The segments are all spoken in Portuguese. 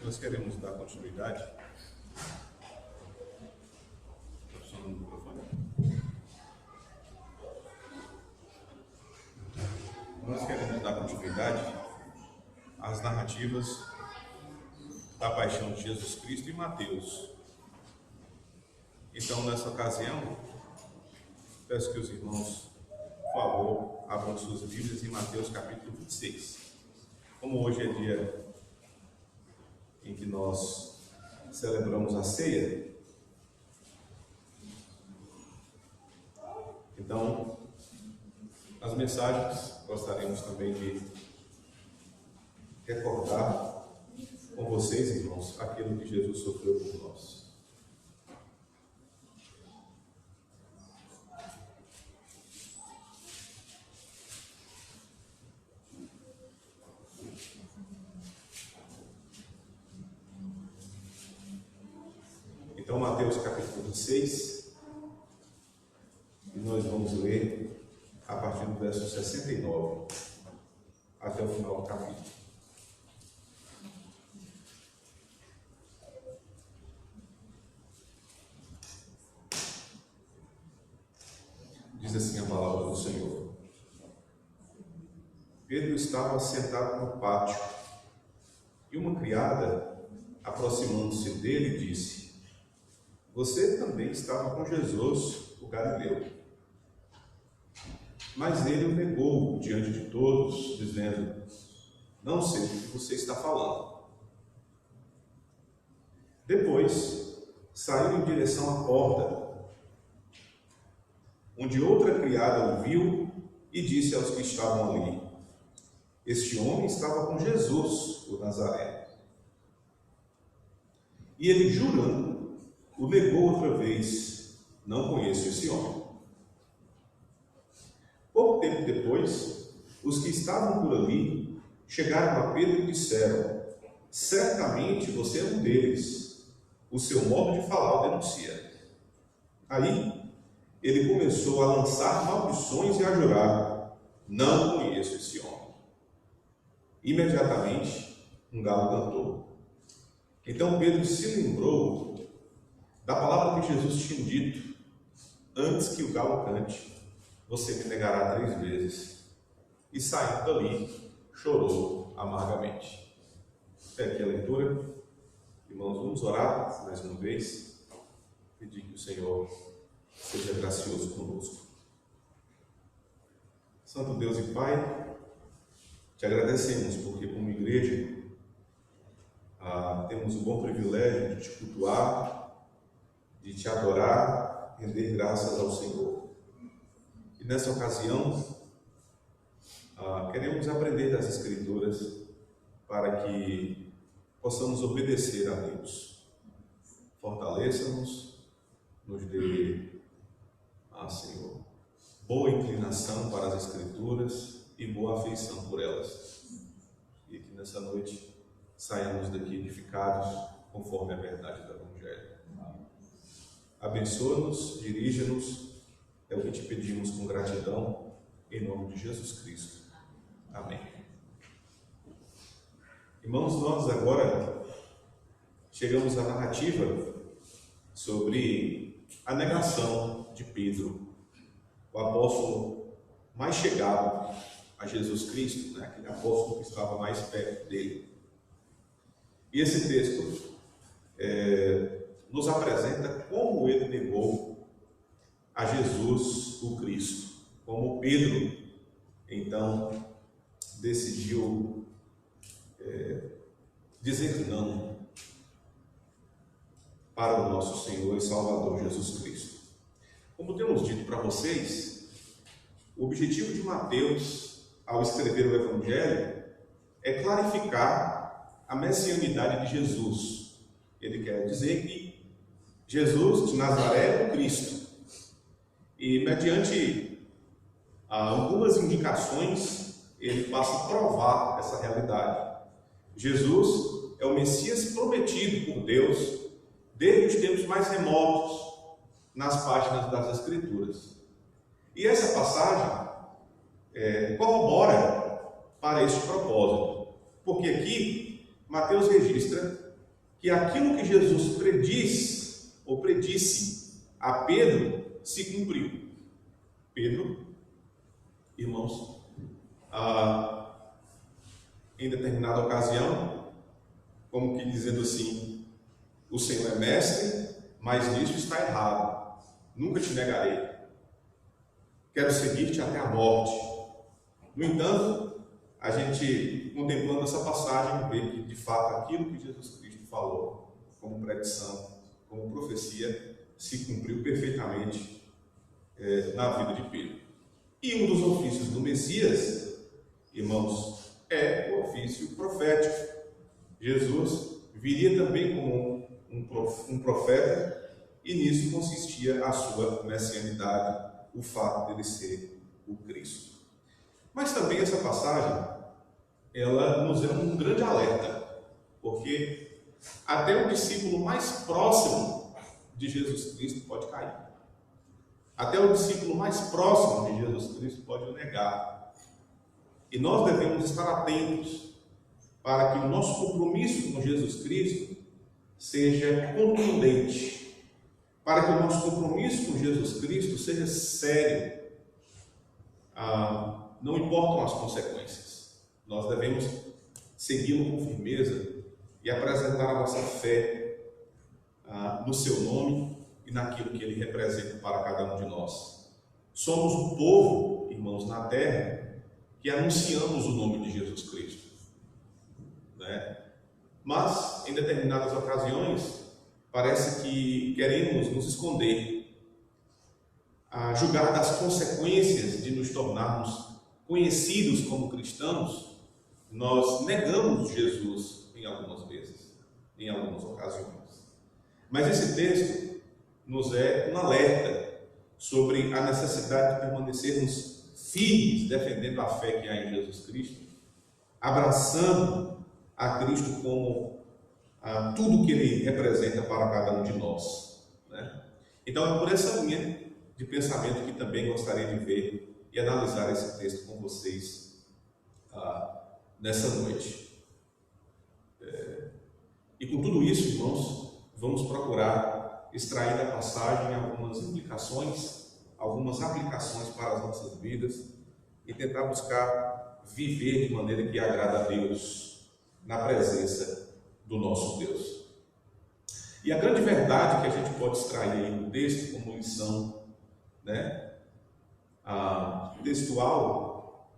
Nós queremos dar continuidade. Está funcionando o microfone? Nós queremos dar continuidade às narrativas da paixão de Jesus Cristo em Mateus. Então, nessa ocasião, peço que os irmãos, por favor, abram suas Bíblias em Mateus capítulo 26. Como hoje é dia em que nós celebramos a ceia, então, nas mensagens, gostaríamos também de recordar com vocês, irmãos, aquilo que Jesus sofreu por nós. Então, Mateus capítulo 26, e nós vamos ler a partir do verso 69 até o final do capítulo. Diz assim a palavra do Senhor. Pedro estava sentado no pátio, e uma criada, aproximando-se dele, disse: "Você também estava com Jesus, o Galileu." Mas ele o negou diante de todos, dizendo: "Não sei do que você está falando." Depois, saiu em direção à porta, onde outra criada o viu e disse aos que estavam ali: "Este homem estava com Jesus, o Nazareno." E ele, jurando, o negou outra vez: "Não conheço esse homem." Pouco tempo depois, os que estavam por ali chegaram a Pedro e disseram: "Certamente você é um deles. O seu modo de falar o denuncia." Aí, ele começou a lançar maldições e a jurar: "Não conheço esse homem." Imediatamente, um galo cantou. Então Pedro se lembrou da palavra que Jesus tinha dito: "Antes que o galo cante, você me negará 3 vezes." E saindo dali, chorou amargamente. Até aqui a leitura. Irmãos, vamos orar mais uma vez. Pedir que o Senhor seja gracioso conosco. Santo Deus e Pai, te agradecemos porque, como igreja, temos o bom privilégio de te cultuar, de te adorar, render graças ao Senhor. E nessa ocasião, queremos aprender das Escrituras para que possamos obedecer a Deus. Fortaleça-nos, nos dê, Senhor, boa inclinação para as Escrituras e boa afeição por elas. E que nessa noite saiamos daqui edificados conforme a verdade do Evangelho. Abençoa-nos, dirija-nos, é o que te pedimos com gratidão, em nome de Jesus Cristo. Amém. Irmãos, nós agora chegamos à narrativa sobre a negação de Pedro, o apóstolo mais chegado a Jesus Cristo, né? Aquele apóstolo que estava mais perto dele. E esse texto nos apresenta como ele negou a Jesus, o Cristo, como Pedro, então, decidiu dizer não para o nosso Senhor e Salvador Jesus Cristo. Como temos dito para vocês, o objetivo de Mateus, ao escrever o Evangelho, é clarificar a messianidade de Jesus. Ele quer dizer que Jesus de Nazaré é o Cristo. E, mediante algumas indicações, ele passa a provar essa realidade. Jesus é o Messias prometido por Deus desde os tempos mais remotos nas páginas das Escrituras. E essa passagem corrobora para este propósito, porque aqui Mateus registra que aquilo que Jesus prediz, ou predisse a Pedro, se cumpriu. Pedro, irmãos, em determinada ocasião, como que dizendo assim, o Senhor é mestre, mas nisso está errado. Nunca te negarei. Quero seguir-te até a morte. No entanto, a gente, contemplando essa passagem, vê que, de fato, aquilo que Jesus Cristo falou, como predição, como profecia, se cumpriu perfeitamente na vida de Pedro. E um dos ofícios do Messias, irmãos, é o ofício profético. Jesus viria também como um profeta, e nisso consistia a sua messianidade, o fato dele ser o Cristo. Mas também essa passagem, ela nos é um grande alerta, porque até o discípulo mais próximo de Jesus Cristo pode cair. Até o discípulo mais próximo de Jesus Cristo pode o negar. E nós devemos estar atentos para que o nosso compromisso com Jesus Cristo seja contundente, para que o nosso compromisso com Jesus Cristo seja sério. Não importam as consequências, nós devemos segui-lo com firmeza e apresentar a nossa fé no seu nome e naquilo que ele representa para cada um de nós. Somos o povo, irmãos, na terra, que anunciamos o nome de Jesus Cristo, né? Mas, em determinadas ocasiões, parece que queremos nos esconder, a julgar das consequências de nos tornarmos conhecidos como cristãos. Nós negamos Jesus em algumas vezes, em algumas ocasiões. Mas esse texto nos é um alerta sobre a necessidade de permanecermos firmes, defendendo a fé que há em Jesus Cristo, abraçando a Cristo como tudo que ele representa para cada um de nós, né? Então é por essa linha de pensamento que também gostaria de ver e analisar esse texto com vocês nessa noite. E com tudo isso, irmãos, vamos procurar extrair da passagem algumas implicações, algumas aplicações para as nossas vidas e tentar buscar viver de maneira que agrada a Deus na presença do nosso Deus. E a grande verdade que a gente pode extrair aí do texto como lição, né, textual,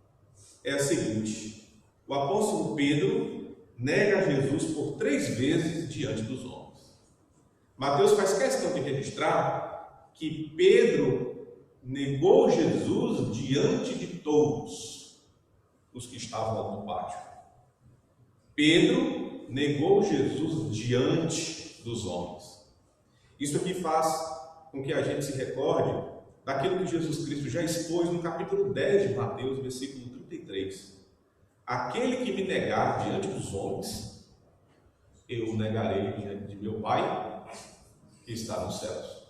é a seguinte: o apóstolo Pedro nega Jesus por 3 vezes diante dos homens. Mateus faz questão de registrar que Pedro negou Jesus diante de todos os que estavam lá no pátio. Pedro negou Jesus diante dos homens. Isso aqui faz com que a gente se recorde daquilo que Jesus Cristo já expôs no capítulo 10 de Mateus, versículo 33. Aquele que me negar diante dos homens, eu o negarei diante de meu Pai que está nos céus.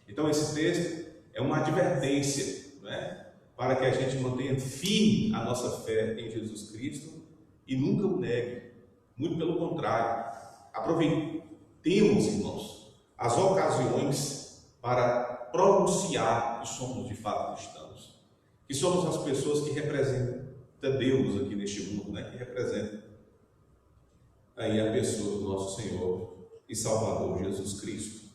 Então esse texto é uma advertência, né, para que a gente mantenha firme a nossa fé em Jesus Cristo e nunca o negue. Muito pelo contrário, aproveitemos, irmãos, as ocasiões para pronunciar que somos de fato cristãos, que somos as pessoas que representam Deus aqui neste mundo, né? Que representa aí a pessoa do nosso Senhor e Salvador Jesus Cristo.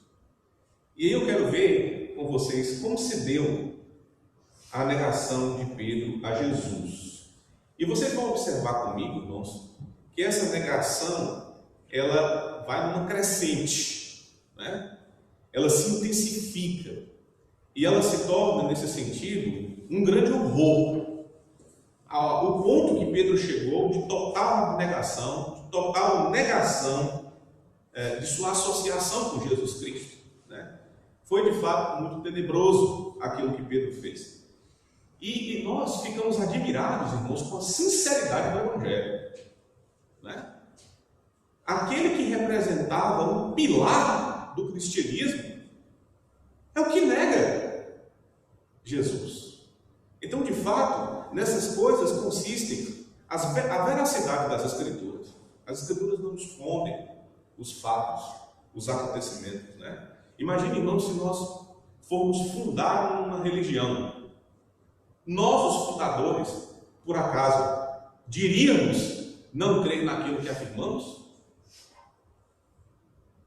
E aí eu quero ver com vocês como se deu a negação de Pedro a Jesus. E vocês vão observar comigo, irmãos, que essa negação ela vai numa crescente, né? Ela se intensifica e ela se torna, nesse sentido, um grande horror. O ponto que Pedro chegou de total negação, de sua associação com Jesus Cristo, né? Foi de fato muito tenebroso aquilo que Pedro fez. E nós ficamos admirados, irmãos, com a sinceridade do Evangelho, né? Aquele que representava um pilar do cristianismo é o que nega Jesus. Então, de fato, nessas coisas consistem a veracidade das Escrituras. As Escrituras não escondem os fatos, os acontecimentos, né? Imagine, irmãos, se nós formos fundar uma religião. Nós, os fundadores, por acaso, diríamos não crer naquilo que afirmamos?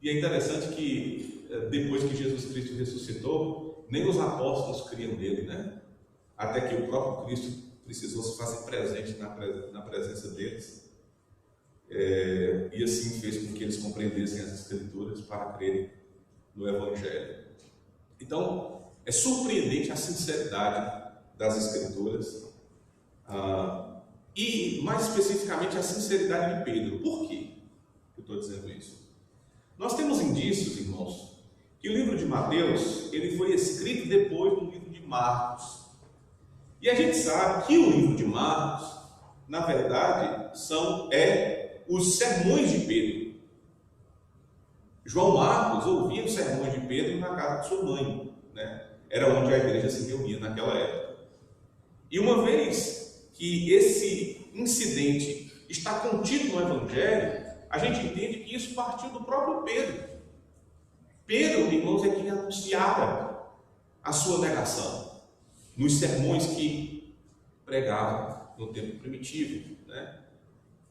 E é interessante que, depois que Jesus Cristo ressuscitou, nem os apóstolos criam nele, né? Até que o próprio Cristo precisou se fazer presente na presença deles. E assim fez com que eles compreendessem as Escrituras para crerem no Evangelho. Então, é surpreendente a sinceridade das Escrituras, e mais especificamente a sinceridade de Pedro. Por que eu estou dizendo isso? Nós temos indícios, irmãos, que o livro de Mateus ele foi escrito depois do livro de Marcos. E a gente sabe que o livro de Marcos, na verdade, os sermões de Pedro. João Marcos ouvia os sermões de Pedro na casa de sua mãe, né? Era onde a igreja se reunia naquela época. E uma vez que esse incidente está contido no Evangelho, a gente entende que isso partiu do próprio Pedro. Pedro, irmãos, é quem anunciava a sua negação nos sermões que pregava no tempo primitivo, né?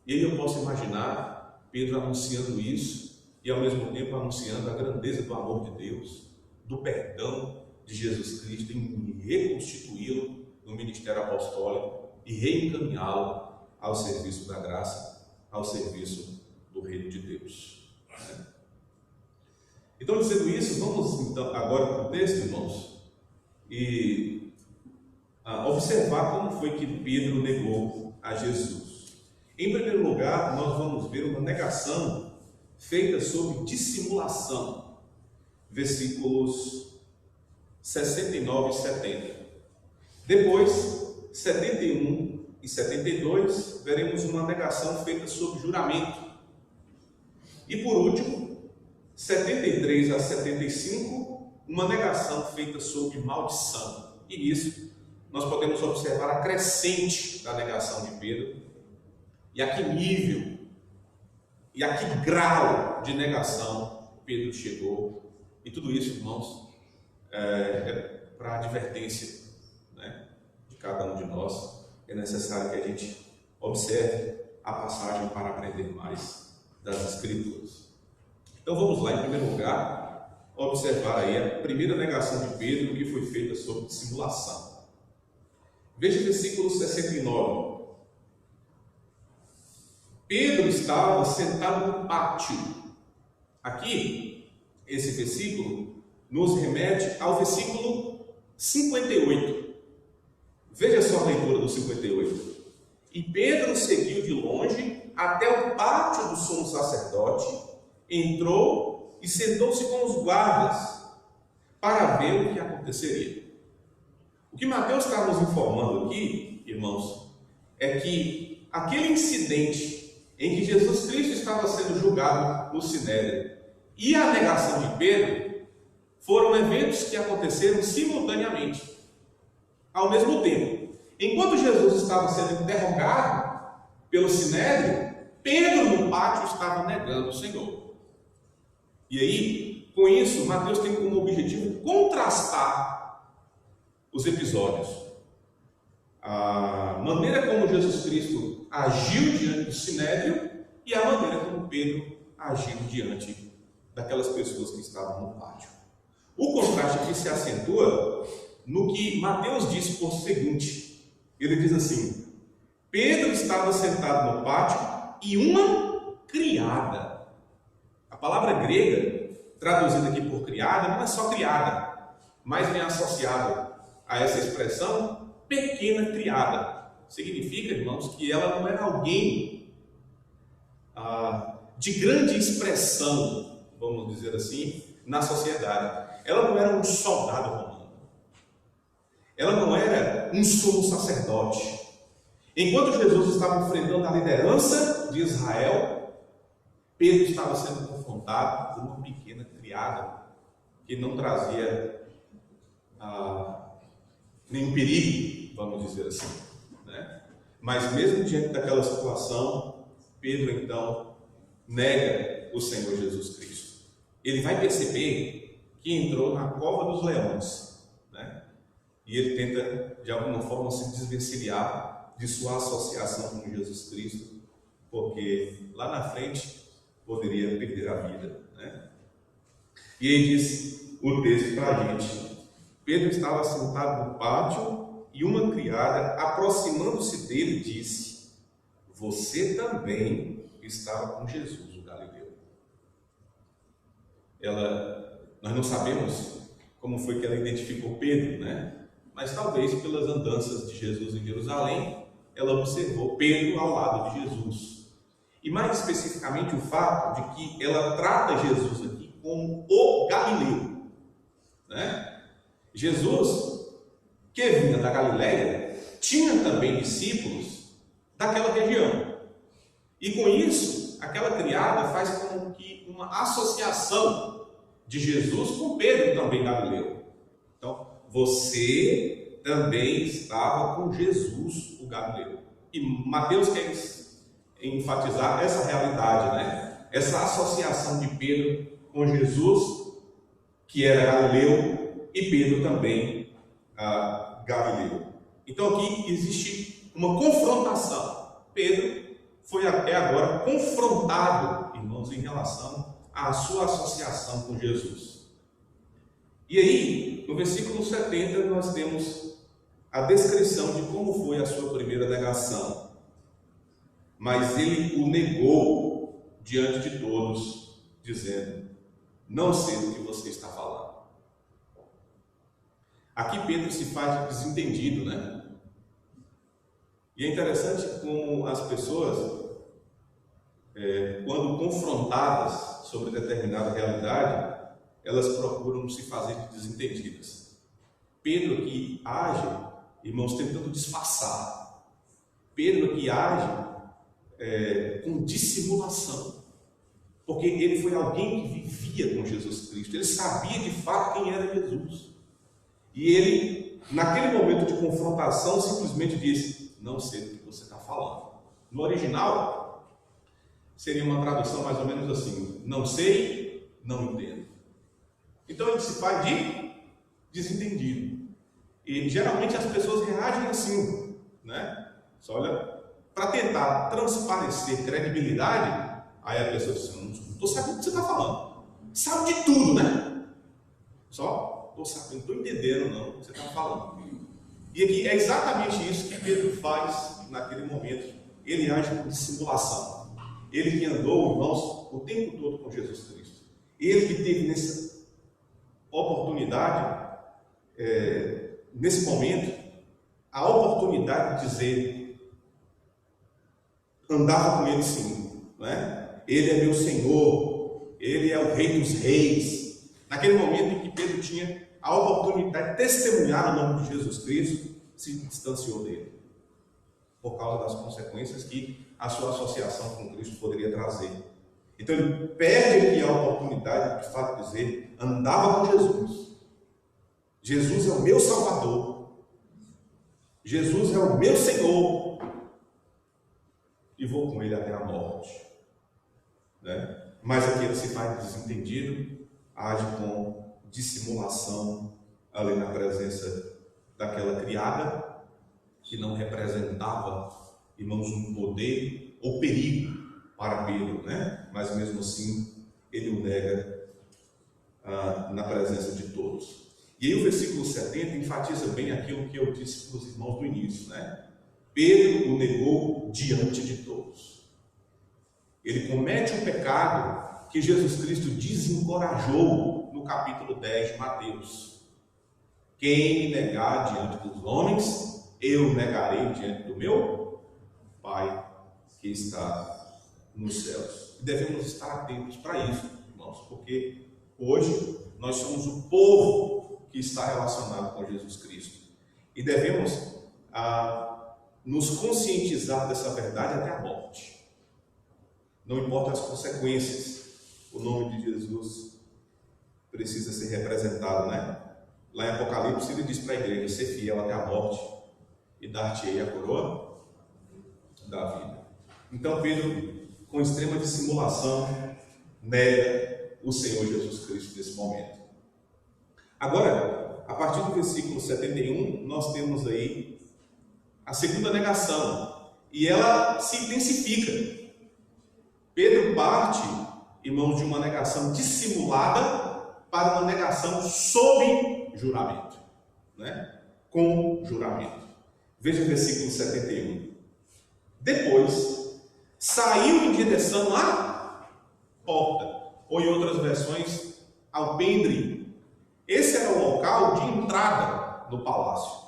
E aí eu posso imaginar Pedro anunciando isso e ao mesmo tempo anunciando a grandeza do amor de Deus, do perdão de Jesus Cristo em reconstituí-lo no ministério apostólico e reencaminhá-lo ao serviço da graça, ao serviço do reino de Deus. Então, dizendo isso, vamos então, agora para o texto, irmãos, e observar como foi que Pedro negou a Jesus. Em primeiro lugar, nós vamos ver uma negação feita sob dissimulação, versículos 69 e 70. Depois, 71 e 72, veremos uma negação feita sob juramento. E por último, 73 a 75, uma negação feita sob maldição. E nisso, nós podemos observar a crescente da negação de Pedro, e a que nível, e a que grau de negação Pedro chegou. E tudo isso, irmãos, é para advertência, né, de cada um de nós. É necessário que a gente observe a passagem para aprender mais das Escrituras. Então vamos lá, em primeiro lugar, observar aí a primeira negação de Pedro que foi feita sob dissimulação. Veja o versículo 69. Pedro estava sentado no pátio. Aqui, esse versículo nos remete ao versículo 58. Veja só a leitura do 58. E Pedro seguiu de longe até o pátio do sumo sacerdote, entrou e sentou-se com os guardas para ver o que aconteceria. O que Mateus está nos informando aqui, irmãos, é que aquele incidente em que Jesus Cristo estava sendo julgado no Sinédrio e a negação de Pedro foram eventos que aconteceram simultaneamente, ao mesmo tempo. Enquanto Jesus estava sendo interrogado pelo Sinédrio, Pedro no pátio estava negando o Senhor. E aí, com isso, Mateus tem como objetivo contrastar os episódios. A maneira como Jesus Cristo agiu diante do Sinédrio e a maneira como Pedro agiu diante daquelas pessoas que estavam no pátio. O contraste aqui se acentua no que Mateus disse por seguinte. Ele diz assim: Pedro estava sentado no pátio e uma criada. A palavra grega, traduzida aqui por criada, não é só criada, mas vem associada a essa expressão pequena criada. Significa, irmãos, que ela não era alguém de grande expressão, vamos dizer assim, na sociedade. Ela não era um soldado romano. Ela não era um sumo sacerdote. Enquanto Jesus estava enfrentando a liderança de Israel, Pedro estava sendo confrontado por uma pequena criada que não trazia nenhum perigo, vamos dizer assim, né? Mas mesmo diante daquela situação, Pedro então nega o Senhor Jesus Cristo. Ele vai perceber que entrou na cova dos leões, né? E ele tenta, de alguma forma, se desvencilhar de sua associação com Jesus Cristo, porque lá na frente poderia perder a vida, né? E aí diz o texto para a gente: Pedro estava sentado no pátio e uma criada, aproximando-se dele, disse: você também estava com Jesus, o Galileu. Nós não sabemos como foi que ela identificou Pedro, né? Mas talvez pelas andanças de Jesus em Jerusalém, ela observou Pedro ao lado de Jesus. E mais especificamente o fato de que ela trata Jesus aqui como o Galileu, né? Jesus, que vinha da Galiléia, tinha também discípulos daquela região. E com isso, aquela criada faz como que uma associação de Jesus com Pedro também Galileu. Então, você também estava com Jesus, o Galileu. E Mateus quer enfatizar essa realidade, né? Essa associação de Pedro com Jesus, que era Galileu, e Pedro também Galileu. Então aqui existe uma confrontação. Pedro foi até agora confrontado, irmãos, em relação à sua associação com Jesus. E aí, no versículo 70, nós temos a descrição de como foi a sua primeira negação. Mas ele o negou diante de todos, dizendo: não sei do que você está falando. Aqui Pedro se faz de desentendido, né? E é interessante como as pessoas, quando confrontadas sobre determinada realidade, elas procuram se fazer de desentendidas. Pedro que age, irmãos, tentando disfarçar. Pedro que age com dissimulação. Porque ele foi alguém que vivia com Jesus Cristo. Ele sabia de fato quem era Jesus. E ele, naquele momento de confrontação, simplesmente disse: não sei do que você está falando. No original, seria uma tradução mais ou menos assim: não sei, não entendo. Então ele se faz de desentendido. E geralmente as pessoas reagem assim, né? Só olha, para tentar transparecer credibilidade, aí a pessoa diz: não estou sabendo o que você está falando. Sabe de tudo, né? Só estou sabendo, não estou entendendo não o que você está falando. E aqui é exatamente isso que Pedro faz naquele momento. Ele age com dissimulação. Ele que andou, irmãos, o tempo todo com Jesus Cristo. Ele que teve nessa oportunidade, nesse momento, a oportunidade de dizer: andava com ele sim, não é? Ele é meu Senhor, ele é o Rei dos Reis. Naquele momento em que Pedro tinha a oportunidade de testemunhar o nome de Jesus Cristo, se distanciou dele, por causa das consequências que a sua associação com Cristo poderia trazer. Então ele perde aqui a oportunidade de fato dizer: andava com Jesus. Jesus é o meu Salvador. Jesus é o meu Senhor. E vou com ele até a morte, né? Mas aqui ele se faz desentendido, age com dissimulação ali na presença daquela criada, que não representava, irmãos, um poder ou perigo para Pedro, né? Mas mesmo assim ele o nega na presença de todos. E aí o versículo 70 enfatiza bem aquilo que eu disse para os irmãos do início, né? Pedro o negou diante de todos. Ele comete um pecado que Jesus Cristo desencorajou no capítulo 10 de Mateus: quem me negar diante dos homens, eu negarei diante do meu Pai que está nos céus. E devemos estar atentos para isso, irmãos, porque hoje nós somos o povo que está relacionado com Jesus Cristo. E devemos nos conscientizar dessa verdade até a morte. Não importa as consequências, o nome de Jesus precisa ser representado, né? Lá em Apocalipse ele diz para a igreja: ser fiel até a morte e dar-te-ei a coroa da vida. Então Pedro, com extrema dissimulação, nega o Senhor Jesus Cristo nesse momento. Agora, a partir do versículo 71, nós temos aí a segunda negação, e ela se intensifica. Pedro parte, irmãos, de uma negação dissimulada para uma negação sob juramento, né? Com juramento. Veja o versículo 71. Depois, saiu em direção à porta, ou em outras versões, alpendre. Esse era o local de entrada no palácio.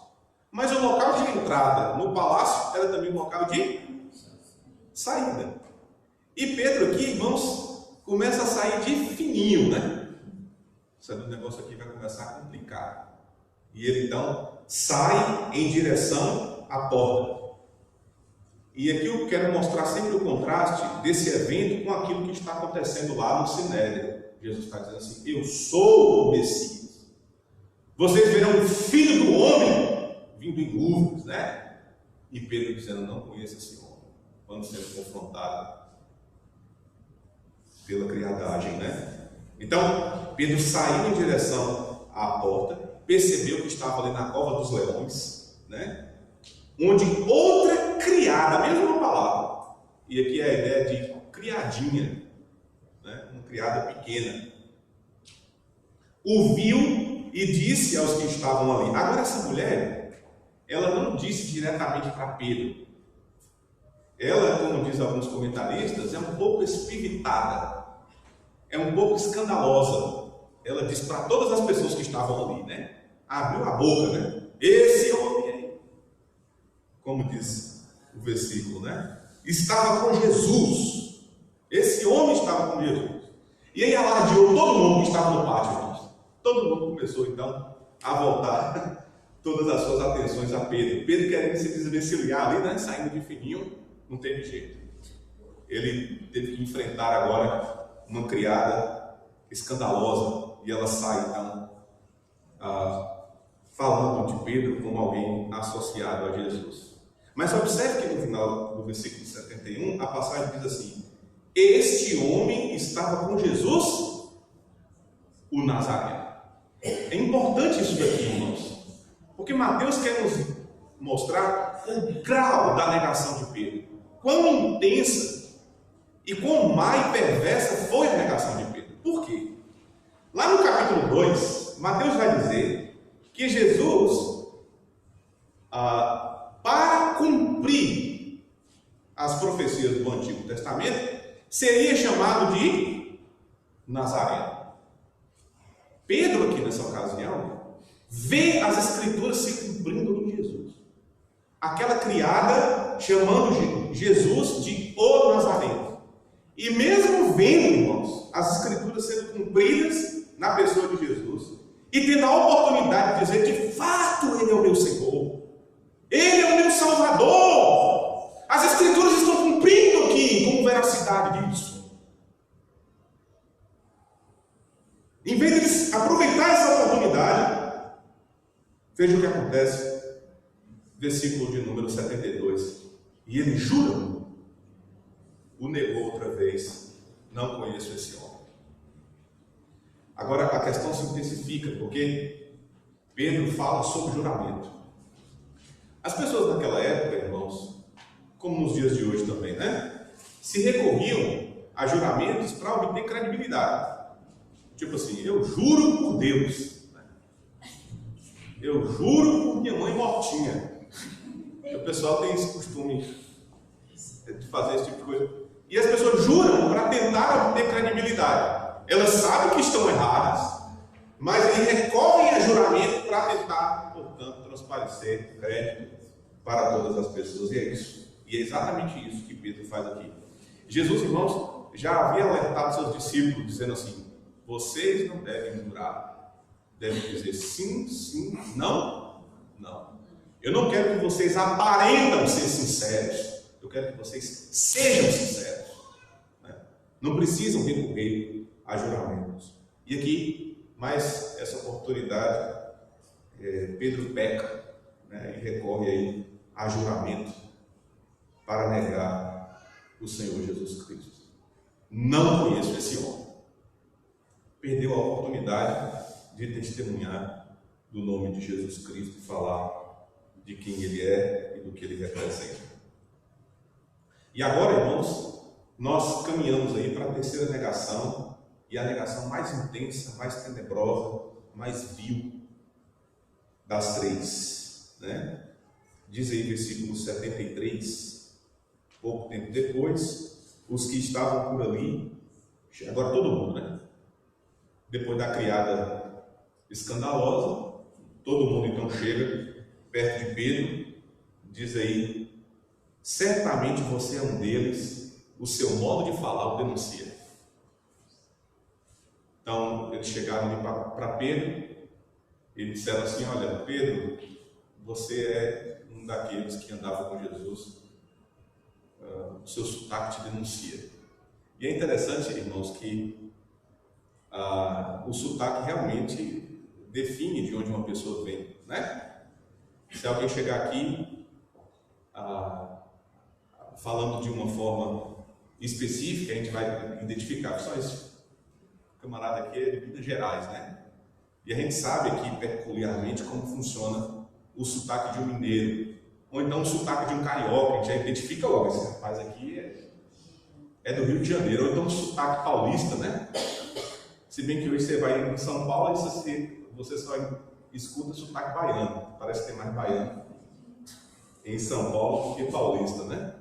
Mas o local de entrada no palácio era também um local de saída. E Pedro aqui, irmãos, começa a sair de fininho, né? Sabe, o negócio aqui vai começar a complicar. E ele então sai em direção à porta. E aqui eu quero mostrar sempre o contraste desse evento com aquilo que está acontecendo lá no Sinédrio. Jesus está dizendo assim: eu sou o Messias. Vocês verão o Filho do Homem vindo em nuvens, né? E Pedro dizendo: não conheço esse homem. Quando sendo confrontado pela criadagem, né? Então, Pedro saiu em direção à porta, percebeu que estava ali na cova dos leões, né? Onde outra criada, a mesma palavra, e aqui é a ideia de criadinha, né? Uma criada pequena, o viu e disse aos que estavam ali. Agora, essa mulher, ela não disse diretamente para Pedro. Ela, como diz alguns comentaristas, é um pouco espivitada, é um pouco escandalosa. Ela disse para todas as pessoas que estavam ali, né? Abriu a boca, né? Esse homem aí, como diz o versículo, né? Estava com Jesus. Esse homem estava com Jesus. E aí alardeou todo mundo que estava no pátio, irmãos. Todo mundo começou então a voltar todas as suas atenções a Pedro. Pedro querendo se desvencilhar ali, né? Saindo de fininho, não teve jeito. Ele teve que enfrentar agora uma criada escandalosa, e ela sai então falando de Pedro como alguém associado a Jesus. Mas observe que no final do versículo 71, a passagem diz assim: este homem estava com Jesus, o Nazareno. É importante isso daqui, irmãos, porque Mateus quer nos mostrar o grau da negação de Pedro, quão intensa e quão má e perversa foi a negação de Pedro. Por quê? Lá no capítulo 2, Mateus vai dizer que Jesus, para cumprir as profecias do Antigo Testamento, seria chamado de Nazareno. Pedro, aqui nessa ocasião, vê as Escrituras se cumprindo em Jesus. Aquela criada chamando Jesus de o Nazareno. E mesmo vendo, irmãos, as Escrituras sendo cumpridas na pessoa de Jesus, e tendo a oportunidade de dizer: de fato Ele é o meu Senhor, Ele é o meu Salvador, as Escrituras estão cumprindo aqui com veracidade disso. Em vez de eles aproveitar essa oportunidade, veja o que acontece. Versículo de número 72. E ele jura, o negou outra vez: não conheço esse homem. Agora a questão se intensifica, porque Pedro fala sobre juramento. As pessoas naquela época, irmãos, como nos dias de hoje também, né? Se recorriam a juramentos para obter credibilidade. Tipo assim: eu juro por Deus, eu juro por minha mãe mortinha. O pessoal tem esse costume de fazer esse tipo de coisa. E as pessoas juram para tentar obter credibilidade. Elas sabem que estão erradas, mas eles recorrem a juramento para tentar, portanto, transparecer crédito para todas as pessoas. E é isso. E é exatamente isso que Pedro faz aqui. Jesus, irmãos, já havia alertado seus discípulos, dizendo assim: vocês não devem jurar, devem dizer sim, sim, não, não. Eu não quero que vocês aparentam ser sinceros, eu quero que vocês sejam sinceros, né? Não precisam recorrer a juramentos. E aqui, mais essa oportunidade, Pedro peca, né, e recorre aí a juramento para negar o Senhor Jesus Cristo. Não conheço esse homem. perdeu a oportunidade de testemunhar do nome de Jesus Cristo e falar de quem Ele é e do que Ele representa. E agora, irmãos, nós caminhamos aí para a terceira negação, e a negação mais intensa, mais tenebrosa, mais vil das três, né? Diz aí versículo 73, pouco tempo depois, os que estavam por ali, agora todo mundo, né? Depois da criada escandalosa, todo mundo então chega perto de Pedro, diz aí: certamente você é um deles, o seu modo de falar o denuncia. Então eles chegaram ali para Pedro e disseram assim: olha, Pedro, você é um daqueles que andava com Jesus, o seu sotaque te denuncia. E é interessante, irmãos, que o sotaque realmente define de onde uma pessoa vem, né? Se alguém chegar aqui falando de uma forma específica, a gente vai identificar. Só esse camarada aqui é de Minas Gerais, né? E a gente sabe aqui peculiarmente como funciona o sotaque de um mineiro, ou então o sotaque de um carioca. A gente já identifica logo: esse rapaz aqui é do Rio de Janeiro. Ou então o sotaque paulista, né? Se bem que hoje você vai em São Paulo e você só escuta sotaque baiano. Parece que tem mais baiano em São Paulo do que paulista, né?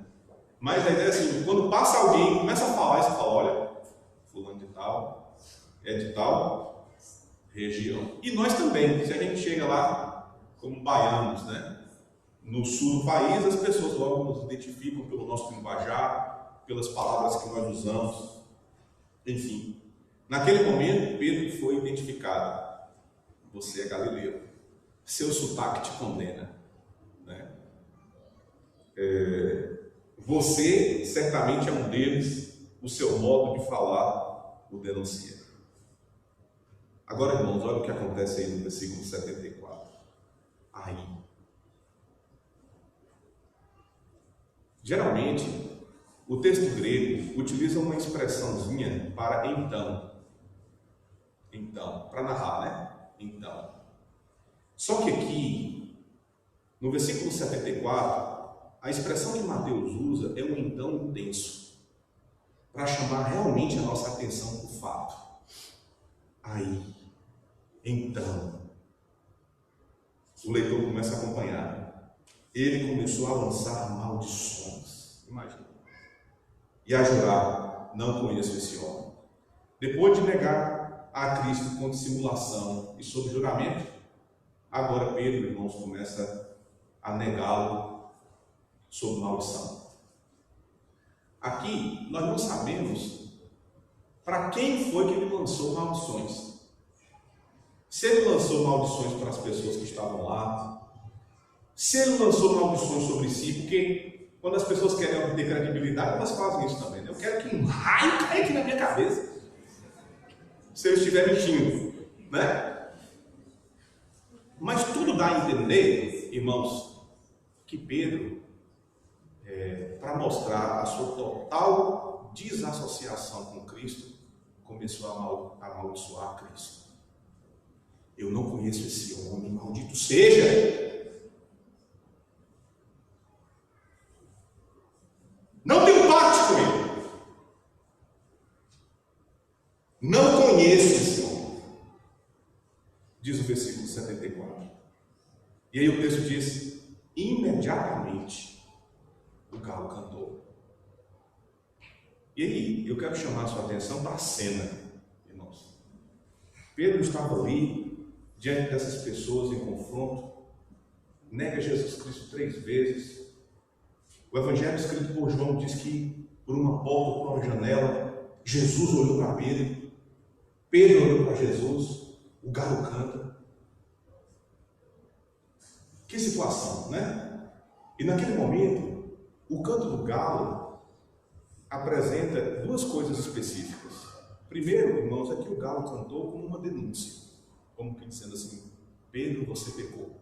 Mas a ideia é assim: quando passa alguém e começa a falar, você fala: olha, fulano de tal, é de tal região. E nós também, se a gente chega lá como baianos, né, no sul do país, as pessoas logo nos identificam pelo nosso linguajar, pelas palavras que nós usamos. Enfim, naquele momento Pedro foi identificado: você é galileu, seu sotaque te condena, né? Você certamente é um deles, o seu modo de falar o denuncia. Agora, irmãos, olha o que acontece aí no versículo 74. Aí, geralmente, o texto grego utiliza uma expressãozinha para então, para narrar, né? Então. Só que aqui, no versículo 74, a expressão que Mateus usa é um então intenso, para chamar realmente a nossa atenção para o fato. Aí, então, o leitor começa a acompanhar. Ele começou a lançar maldições, imagina, e a jurar: não conheço esse homem. Depois de negar a Cristo com dissimulação e sob juramento, agora Pedro, irmãos, começa a negá-lo sob maldição. Aqui nós não sabemos para quem foi que ele lançou maldições. Se ele lançou maldições para as pessoas que estavam lá, se ele lançou maldições sobre si, porque quando as pessoas querem obter credibilidade, elas fazem isso também, né? Eu quero que um raio caia aqui na minha cabeça se eu estiver mentindo, né? Mas tudo dá a entender, irmãos, que Pedro, para mostrar a sua total desassociação com Cristo, começou a amaldiçoar Cristo. Eu não conheço esse homem, maldito seja! Não tenho parte com ele. Não conheço esse homem. Diz o versículo 74. E aí o texto diz: imediatamente o galo cantou. E aí eu quero chamar a sua atenção para a cena, irmãos. Pedro estava ali diante dessas pessoas em confronto, nega Jesus Cristo 3 vezes. O evangelho escrito por João diz que por uma porta, por uma janela, Jesus olhou para Pedro, Pedro olhou para Jesus, o galo canta. Que situação, né? E naquele momento, o canto do galo apresenta duas coisas específicas. Primeiro, irmãos, é que o galo cantou como uma denúncia, como que dizendo assim: Pedro, você pecou.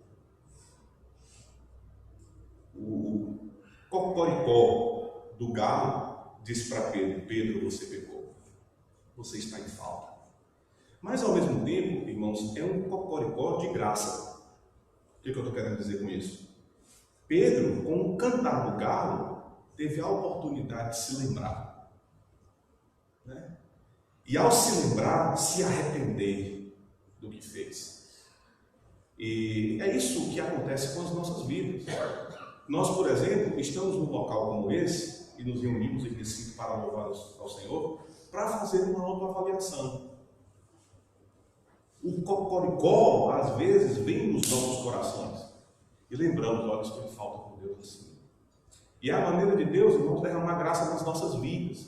O cocoricó do galo diz para Pedro: Pedro, você pecou, você está em falta. Mas ao mesmo tempo, irmãos, é um cocoricó de graça. O que eu estou querendo dizer com isso? Pedro, com o cantar do galo, teve a oportunidade de se lembrar, né? E ao se lembrar, se arrepender do que fez. E é isso que acontece com as nossas vidas. Nós, por exemplo, estamos num local como esse e nos reunimos em Recife para louvar ao Senhor, para fazer uma autoavaliação. O cocoricó, às vezes, vem nos nossos corações e lembramos, olha, estou em falta com Deus assim. E é a maneira de Deus, irmãos, derramar graça nas nossas vidas,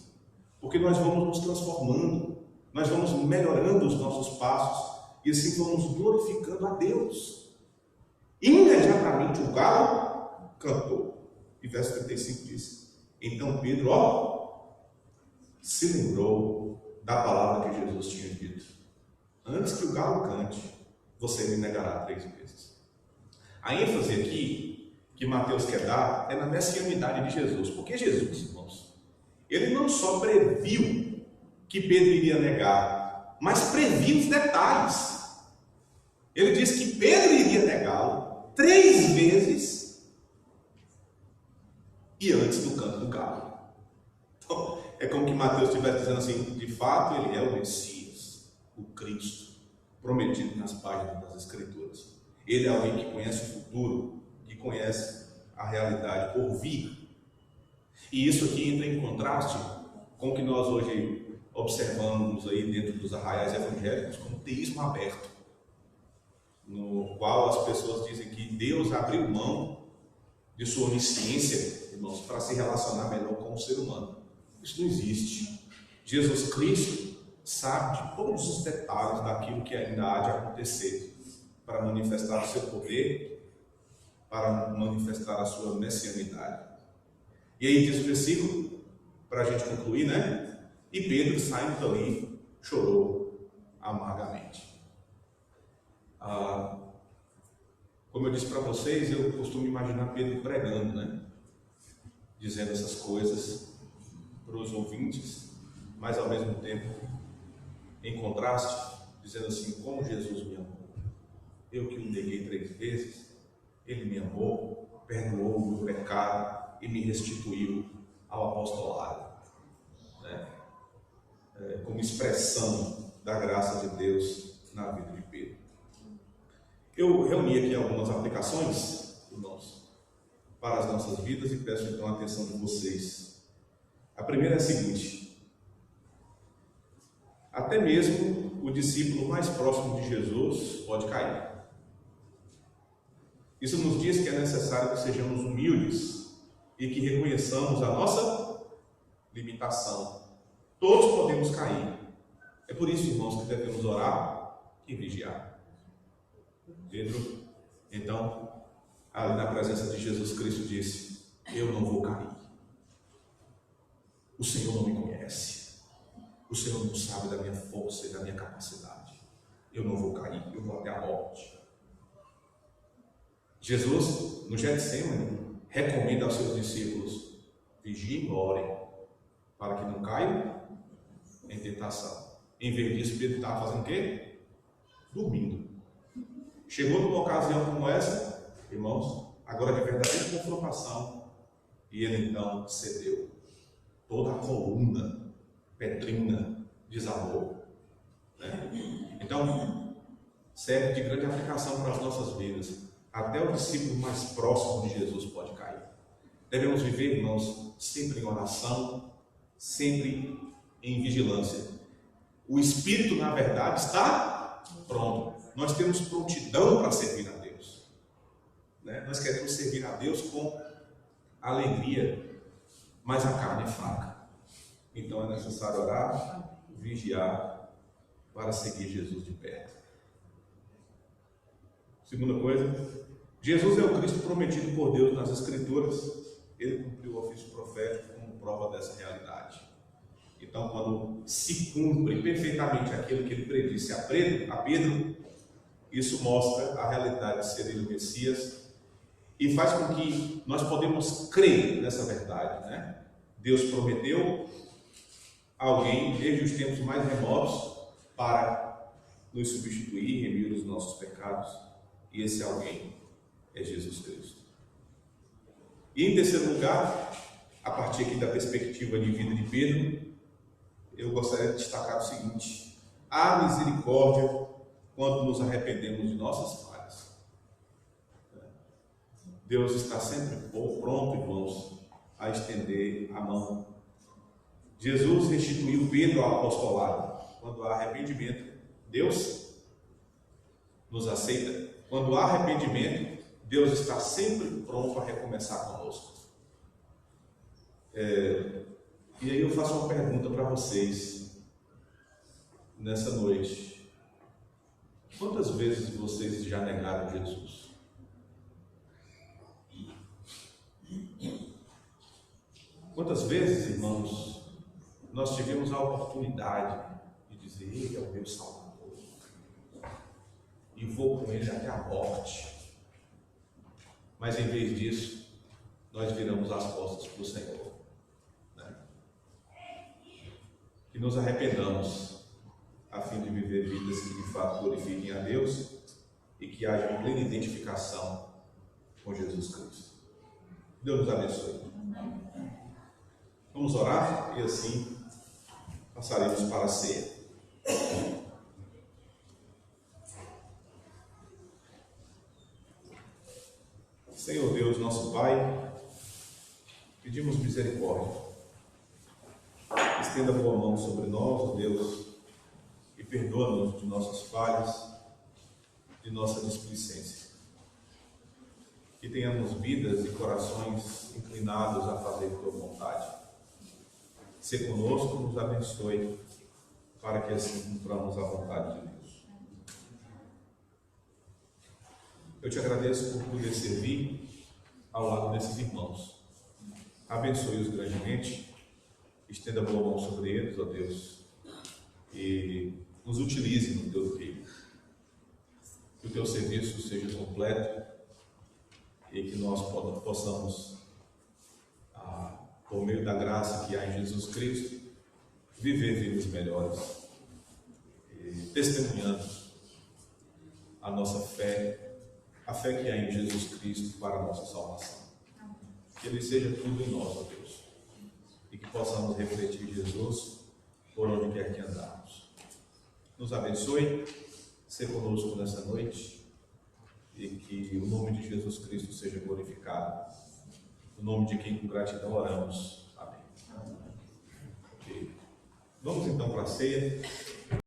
porque nós vamos nos transformando, nós vamos melhorando os nossos passos e assim vamos glorificando a Deus. Imediatamente o galo cantou. E verso 35 diz: então Pedro, se lembrou da palavra que Jesus tinha dito: antes que o galo cante, você me negará 3 vezes. A ênfase aqui que Mateus quer dar é na messianidade de Jesus. Porque Jesus, irmãos, ele não só previu que Pedro iria negar, mas previu os detalhes. Ele disse que Pedro iria negá-lo 3 vezes e antes do canto do galo. Então, é como que Mateus estivesse dizendo assim: de fato ele é o Messias, o Cristo, prometido nas páginas das Escrituras. Ele é alguém que conhece o futuro, que conhece a realidade por vir. E isso aqui entra em contraste com o que nós hoje observamos aí dentro dos arraiais evangélicos como teísmo aberto, no qual as pessoas dizem que Deus abriu mão de sua onisciência, irmãos, para se relacionar melhor com o ser humano. Isso não existe. Jesus Cristo sabe de todos os detalhes daquilo que ainda há de acontecer para manifestar o seu poder, para manifestar a sua messianidade. E aí diz o versículo, para a gente concluir, né? E Pedro, saindo dali, chorou amargamente. Como eu disse para vocês, eu costumo imaginar Pedro pregando, né? Dizendo essas coisas para os ouvintes, mas ao mesmo tempo, em contraste, dizendo assim: como Jesus me amou. Eu que o neguei 3 vezes, ele me amou, perdoou o meu pecado e me restituiu ao apostolado, né? Como expressão da graça de Deus na vida de Pedro. Eu reuni aqui algumas aplicações, irmãos, para as nossas vidas e peço então a atenção de vocês. A primeira é a seguinte: até mesmo o discípulo mais próximo de Jesus pode cair. Isso nos diz que é necessário que sejamos humildes e que reconheçamos a nossa limitação. Todos podemos cair. É por isso, irmãos, que devemos orar e vigiar. Pedro, então, ali na presença de Jesus Cristo, disse: eu não vou cair. O Senhor não me conhece. O Senhor não sabe da minha força e da minha capacidade. Eu não vou cair, eu vou até a morte. Jesus, no Getsemane, recomenda aos seus discípulos: vigiem e orem, para que não caiam em tentação. Em vez disso, Pedro estava fazendo o quê? Dormindo. Chegou numa ocasião como essa, irmãos, agora de verdadeira confrontação, e ele então cedeu. Toda a coluna petrina desabou, né? Então, serve de grande aplicação para as nossas vidas. Até o discípulo mais próximo de Jesus pode cair. Devemos viver, irmãos, sempre em oração, sempre em vigilância. O Espírito, na verdade, está pronto. Nós temos prontidão para servir a Deus, né? Nós queremos servir a Deus com alegria, mas a carne é fraca. Então é necessário orar, vigiar, para seguir Jesus de perto. Segunda coisa, Jesus é o Cristo prometido por Deus nas Escrituras. Ele cumpriu o ofício profético como prova dessa realidade. Então, quando se cumpre perfeitamente aquilo que ele predisse a Pedro, isso mostra a realidade de ser ele o Messias e faz com que nós podemos crer nessa verdade, né? Deus prometeu alguém desde os tempos mais remotos para nos substituir e remir os nossos pecados, e esse alguém é Jesus Cristo. E em terceiro lugar, a partir aqui da perspectiva de vida de Pedro, eu gostaria de destacar o seguinte: há misericórdia quando nos arrependemos de nossas falhas. Deus está sempre pronto, irmãos, a estender a mão. Jesus restituiu Pedro ao apostolado. Quando há arrependimento, Deus nos aceita. Quando há arrependimento, Deus está sempre pronto a recomeçar conosco. E aí eu faço uma pergunta para vocês nessa noite: quantas vezes vocês já negaram Jesus? Quantas vezes, irmãos, nós tivemos a oportunidade de dizer: Ele é o meu Salvador e vou com Ele até a morte, mas em vez disso, nós viramos as costas para o Senhor, né? Que nos arrependamos a fim de viver vidas que de fato glorifiquem a Deus e que haja plena identificação com Jesus Cristo. Deus nos abençoe. Vamos orar e assim passaremos para a ceia. Senhor Deus, nosso Pai, pedimos misericórdia. Estenda a boa mão sobre nós, ó Deus, e perdoa-nos de nossas falhas, de nossa displicência. Que tenhamos vidas e corações inclinados a fazer tua vontade. Se conosco, nos abençoe, para que assim cumpramos a vontade de Deus. Eu te agradeço por poder servir ao lado desses irmãos. Abençoe-os grandemente, estenda a boa mão sobre eles, ó Deus, e nos utilize no teu reino. Que o teu serviço seja completo e que nós possamos, por meio da graça que há em Jesus Cristo, viver vidas melhores, testemunhando a nossa fé, a fé que há em Jesus Cristo para a nossa salvação. Que Ele seja tudo em nós, ó Deus, e que possamos refletir Jesus por onde quer que andarmos. Nos abençoe, seja conosco nessa noite, e que o nome de Jesus Cristo seja glorificado. No nome de quem com gratidão oramos. Amém. Okay. Vamos então para a ceia.